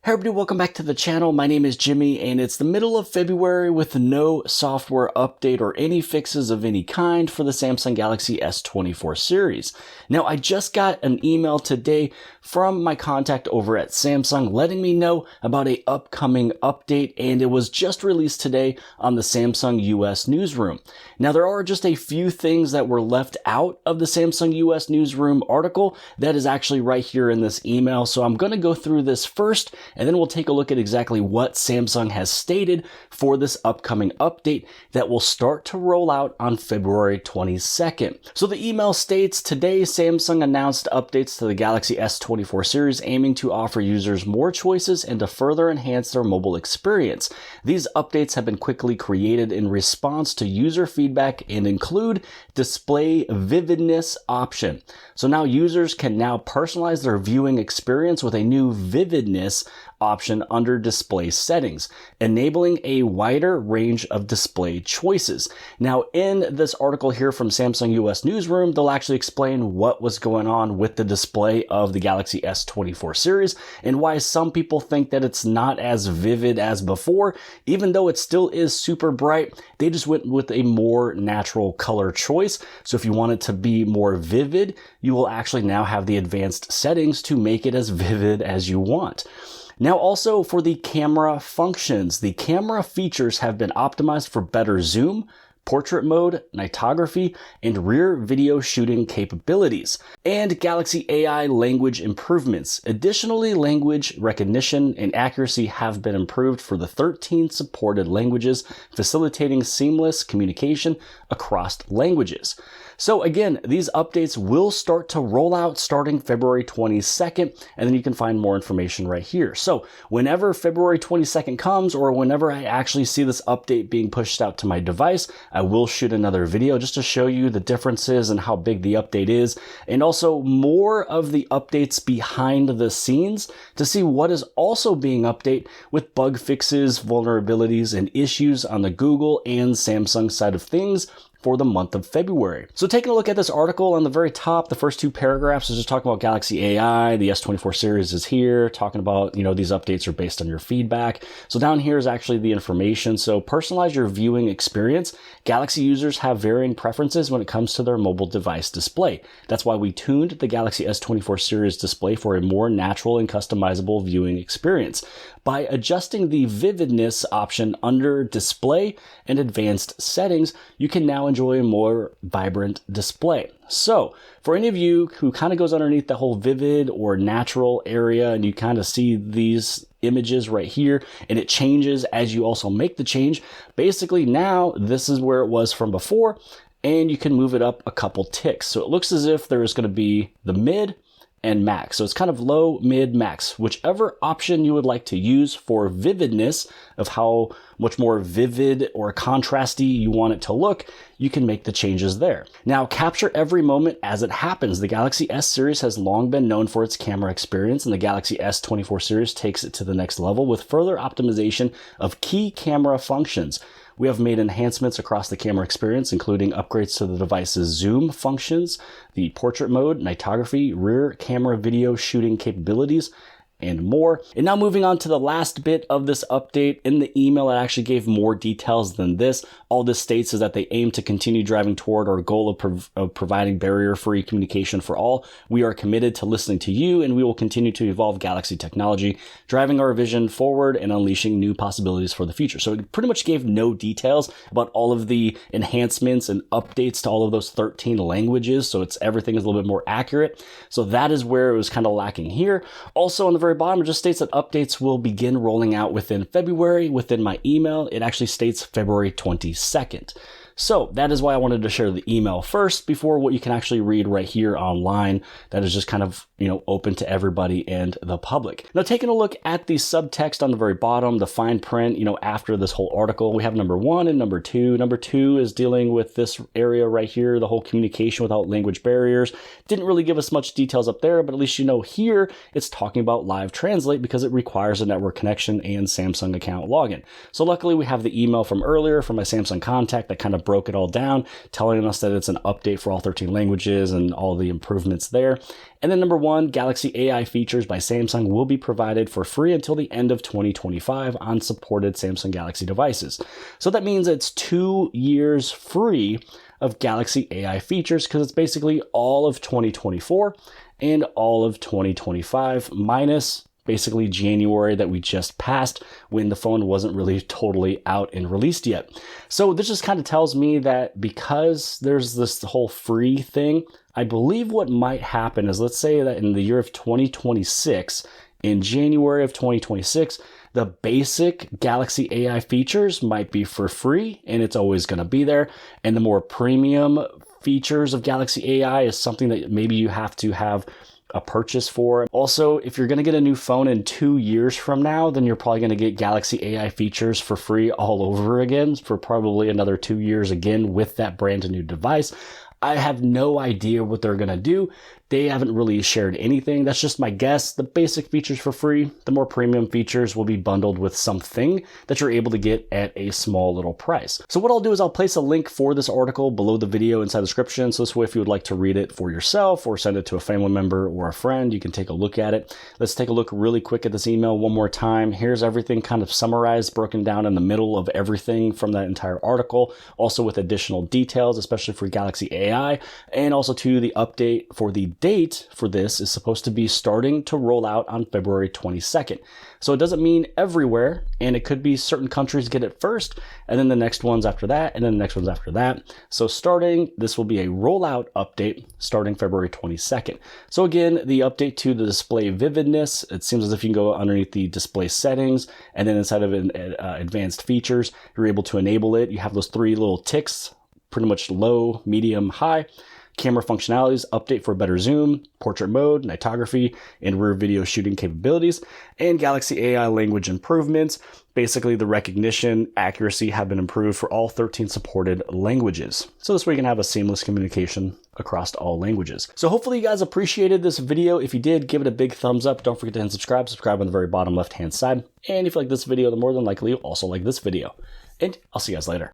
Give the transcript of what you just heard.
Hey everybody, welcome back to the channel. My name is Jimmy and it's the middle of February with no software update or any fixes of any kind for the Samsung Galaxy S24 series. Now, I just got an email today from my contact over at Samsung letting me know about an upcoming update, and it was just released today on the Samsung US newsroom. Now, there are just a few things that were left out of the Samsung US newsroom article that is actually right here in this email. So I'm going to go through this first, and then we'll take a look at exactly what Samsung has stated for this upcoming update that will start to roll out on February 22nd. So the email states, today Samsung announced updates to the Galaxy S24 series aiming to offer users more choices and to further enhance their mobile experience. These updates have been quickly created in response to user feedback and include display vividness option. So now users can now personalize their viewing experience with a new vividness option under display settings, enabling a wider range of display choices. Now, in this article here from Samsung US Newsroom, they'll actually explain what was going on with the display of the Galaxy S24 series and why some people think that it's not as vivid as before. Even though it still is super bright, they just went with a more natural color choice. So if you want it to be more vivid, you will actually now have the advanced settings to make it as vivid as you want. Now, also for the camera functions, the camera features have been optimized for better zoom, portrait mode, nightography, and rear video shooting capabilities, and Galaxy AI language improvements. Additionally, language recognition and accuracy have been improved for the 13 supported languages, facilitating seamless communication across languages. So again, these updates will start to roll out starting February 22nd, and then you can find more information right here. So whenever February 22nd comes, or whenever I actually see this update being pushed out to my device, I will shoot another video just to show you the differences and how big the update is, and also more of the updates behind the scenes to see what is also being updated with bug fixes, vulnerabilities, and issues on the Google and Samsung side of things for the month of February. So taking a look at this article, on the very top, the first two paragraphs is just talking about Galaxy AI. The S24 series is here, talking about, these updates are based on your feedback. So down here is actually the information. So personalize your viewing experience. Galaxy users have varying preferences when it comes to their mobile device display. That's why we tuned the Galaxy S24 series display for a more natural and customizable viewing experience. By adjusting the vividness option under display and advanced settings, you can now enjoy a more vibrant display. So for any of you who kind of goes underneath the whole vivid or natural area, and you kind of see these images right here, and it changes as you also make the change, basically now this is where it was from before, and you can move it up a couple ticks. So it looks as if there's going to be the mid and max. So it's kind of low, mid, max, whichever option you would like to use for vividness of how much more vivid or contrasty you want it to look, you can make the changes there. Now, capture every moment as it happens. The Galaxy S series has long been known for its camera experience, and the Galaxy S24 series takes it to the next level with further optimization of key camera functions. We have made enhancements across the camera experience, including upgrades to the device's zoom functions, the portrait mode, nightography, rear camera video shooting capabilities, and more. And now moving on to the last bit of this update. In the email, it actually gave more details than this. All this states is that they aim to continue driving toward our goal of providing barrier-free communication for all. We are committed to listening to you, and we will continue to evolve Galaxy technology, driving our vision forward and unleashing new possibilities for the future. So it pretty much gave no details about all of the enhancements and updates to all of those 13 languages. So everything is a little bit more accurate. So that is where it was kind of lacking here. Also on the very bottom, it just states that updates will begin rolling out within February. Within my email, it actually states February 22nd. So that is why I wanted to share the email first before what you can actually read right here online. That is just kind of, open to everybody and the public. Now, taking a look at the subtext on the very bottom, the fine print, after this whole article, we have number 1 and number 2. Number 2 is dealing with this area right here, the whole communication without language barriers. Didn't really give us much details up there, but at least here it's talking about live translate because it requires a network connection and Samsung account login. So luckily we have the email from earlier from my Samsung contact that kind of broke it all down, telling us that it's an update for all 13 languages and all the improvements there. And then number 1, Galaxy AI features by Samsung will be provided for free until the end of 2025 on supported Samsung Galaxy devices. So that means it's 2 years free of Galaxy AI features, because it's basically all of 2024 and all of 2025 minus basically January that we just passed, when the phone wasn't really totally out and released yet. So this just kind of tells me that because there's this whole free thing, I believe what might happen is, let's say that in the year of 2026, in January of 2026, the basic Galaxy AI features might be for free, and it's always going to be there. And the more premium features of Galaxy AI is something that maybe you have to have a purchase for. Also, if you're going to get a new phone in 2 years from now, then you're probably going to get Galaxy AI features for free all over again for probably another 2 years again with that brand new device. I have no idea what they're going to do. They haven't really shared anything. That's just my guess. The basic features for free, the more premium features will be bundled with something that you're able to get at a small little price. So what I'll do is I'll place a link for this article below the video inside the description. So this way, if you would like to read it for yourself or send it to a family member or a friend, you can take a look at it. Let's take a look really quick at this email one more time. Here's everything kind of summarized, broken down in the middle of everything from that entire article, also with additional details, especially for Galaxy AI, and also to the update for the date for this is supposed to be starting to roll out on February 22nd. So it doesn't mean everywhere, and it could be certain countries get it first, and then the next ones after that, and then the next ones after that. So this will be a rollout update starting February 22nd. So again, the update to the display vividness, it seems as if you can go underneath the display settings, and then inside of advanced features, you're able to enable it. You have those 3 little ticks, pretty much low, medium, high. Camera functionalities, update for better zoom, portrait mode, nightography, and rear video shooting capabilities, and Galaxy AI language improvements. Basically, the recognition accuracy have been improved for all 13 supported languages. So this way you can have a seamless communication across all languages. So hopefully you guys appreciated this video. If you did, give it a big thumbs up. Don't forget to hit subscribe. Subscribe on the very bottom left-hand side. And if you like this video, then more than likely you'll also like this video. And I'll see you guys later.